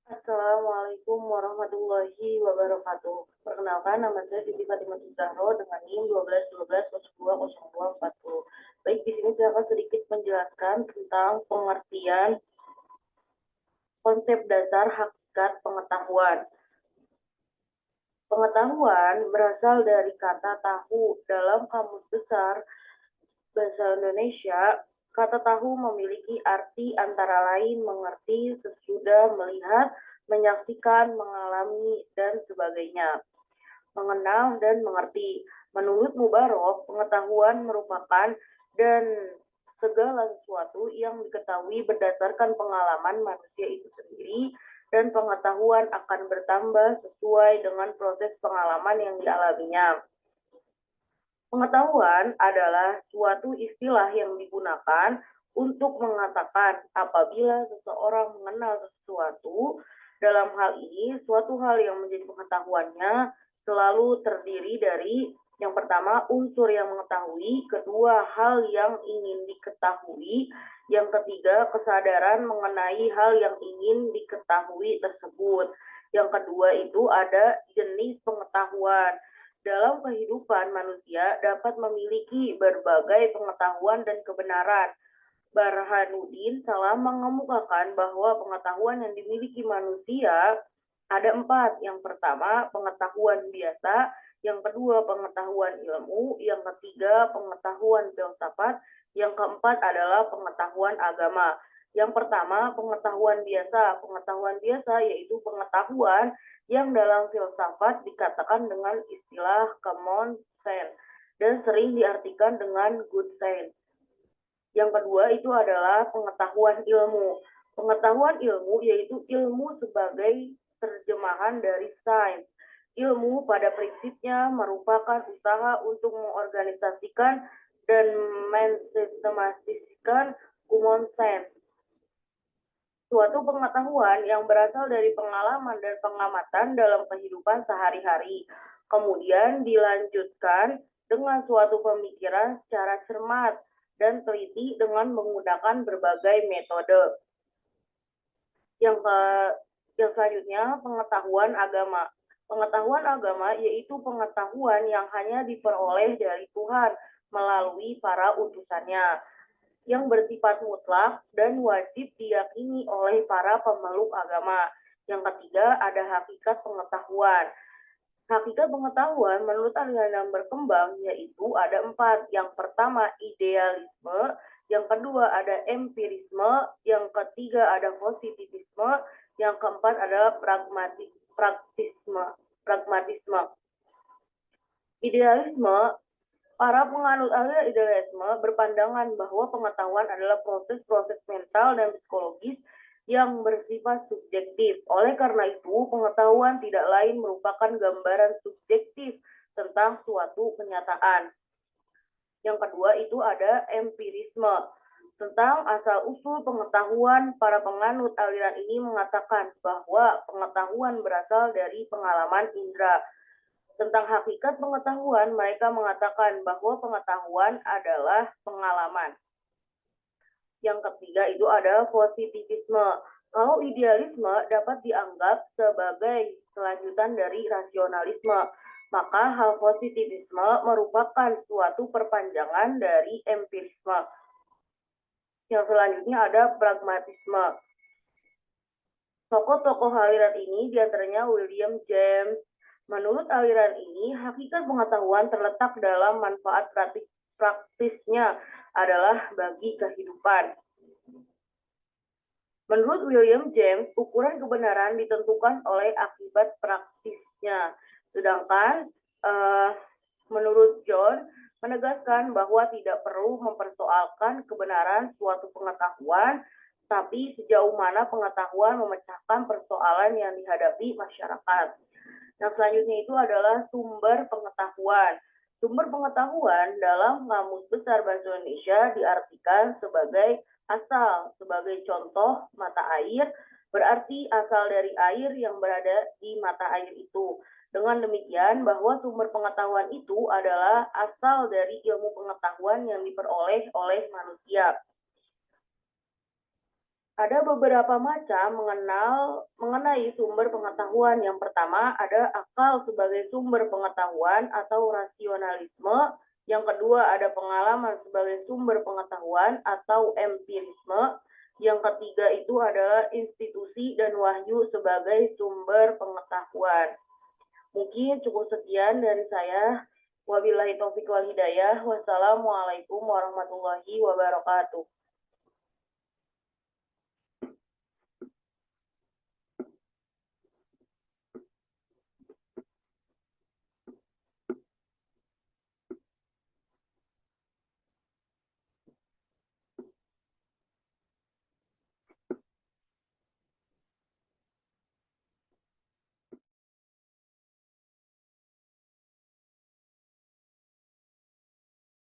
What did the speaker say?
Assalamualaikum warahmatullahi wabarakatuh. Perkenalkan, nama saya Siti Fatimah Zahro dengan NIM 12 12 02 02 40. Baik, di sini saya akan sedikit menjelaskan tentang pengertian konsep dasar hakikat pengetahuan. Pengetahuan berasal dari kata tahu. Dalam Kamus Besar Bahasa Indonesia, kata tahu memiliki arti antara lain mengerti, sesudah, melihat, menyaksikan, mengalami, dan sebagainya. Mengenal dan mengerti. Menurut Mubarok, pengetahuan merupakan dan segala sesuatu yang diketahui berdasarkan pengalaman manusia itu sendiri, dan pengetahuan akan bertambah sesuai dengan proses pengalaman yang dialaminya. Pengetahuan adalah suatu istilah yang digunakan untuk mengatakan apabila seseorang mengenal sesuatu. Dalam hal ini, suatu hal yang menjadi pengetahuannya selalu terdiri dari yang pertama, unsur yang mengetahui, kedua, hal yang ingin diketahui, yang ketiga, kesadaran mengenai hal yang ingin diketahui tersebut. Yang kedua itu ada jenis pengetahuan. Dalam kehidupan manusia dapat memiliki berbagai pengetahuan dan kebenaran. Burhanuddin salah mengemukakan bahwa pengetahuan yang dimiliki manusia ada 4. Yang pertama, pengetahuan biasa. Yang kedua, pengetahuan ilmu. Yang ketiga, pengetahuan filsafat. Yang keempat adalah pengetahuan agama. Yang pertama, pengetahuan biasa. Pengetahuan biasa yaitu pengetahuan yang dalam filsafat dikatakan dengan istilah common sense dan sering diartikan dengan good sense. Yang kedua itu adalah pengetahuan ilmu. Pengetahuan ilmu yaitu ilmu sebagai terjemahan dari sains. Ilmu pada prinsipnya merupakan usaha untuk mengorganisasikan dan mensistematiskan common sense, suatu pengetahuan yang berasal dari pengalaman dan pengamatan dalam kehidupan sehari-hari, kemudian dilanjutkan dengan suatu pemikiran secara cermat dan teliti dengan menggunakan berbagai metode. Yang selanjutnya, pengetahuan agama. Pengetahuan agama yaitu pengetahuan yang hanya diperoleh dari Tuhan melalui para utusannya, yang bersifat mutlak dan wajib diyakini oleh para pemeluk agama. Yang ketiga, ada hakikat pengetahuan. Hakikat pengetahuan menurut aliran yang berkembang yaitu ada 4. Yang pertama, idealisme. Yang kedua, ada empirisme. Yang ketiga, ada positivisme. Yang keempat adalah pragmatisme. Idealisme. Para penganut aliran idealisme berpandangan bahwa pengetahuan adalah proses-proses mental dan psikologis yang bersifat subjektif. Oleh karena itu, pengetahuan tidak lain merupakan gambaran subjektif tentang suatu kenyataan. Yang kedua itu ada empirisme. Tentang asal-usul pengetahuan, para penganut aliran ini mengatakan bahwa pengetahuan berasal dari pengalaman indera. Tentang hakikat pengetahuan, mereka mengatakan bahwa pengetahuan adalah pengalaman. Yang ketiga itu ada positivisme. Kalau idealisme dapat dianggap sebagai kelanjutan dari rasionalisme, maka hal positivisme merupakan suatu perpanjangan dari empirisme. Yang selanjutnya ada pragmatisme. Tokoh-tokoh aliran ini diantaranya William James. Menurut aliran ini, hakikat pengetahuan terletak dalam manfaat praktisnya adalah bagi kehidupan. Menurut William James, ukuran kebenaran ditentukan oleh akibat praktisnya. Sedangkan menurut John, menegaskan bahwa tidak perlu mempersoalkan kebenaran suatu pengetahuan, tapi sejauh mana pengetahuan memecahkan persoalan yang dihadapi masyarakat. Yang selanjutnya itu adalah sumber pengetahuan. Sumber pengetahuan dalam Kamus Besar Bahasa Indonesia diartikan sebagai asal. Sebagai contoh, mata air berarti asal dari air yang berada di mata air itu. Dengan demikian, bahwa sumber pengetahuan itu adalah asal dari ilmu pengetahuan yang diperoleh oleh manusia. Ada beberapa macam mengenai sumber pengetahuan. Yang pertama ada akal sebagai sumber pengetahuan atau rasionalisme. Yang kedua ada pengalaman sebagai sumber pengetahuan atau empirisme. Yang ketiga itu adalah institusi dan wahyu sebagai sumber pengetahuan. Mungkin cukup sekian dari saya. Wabillahi taufiq wal hidayah. Wassalamualaikum warahmatullahi wabarakatuh.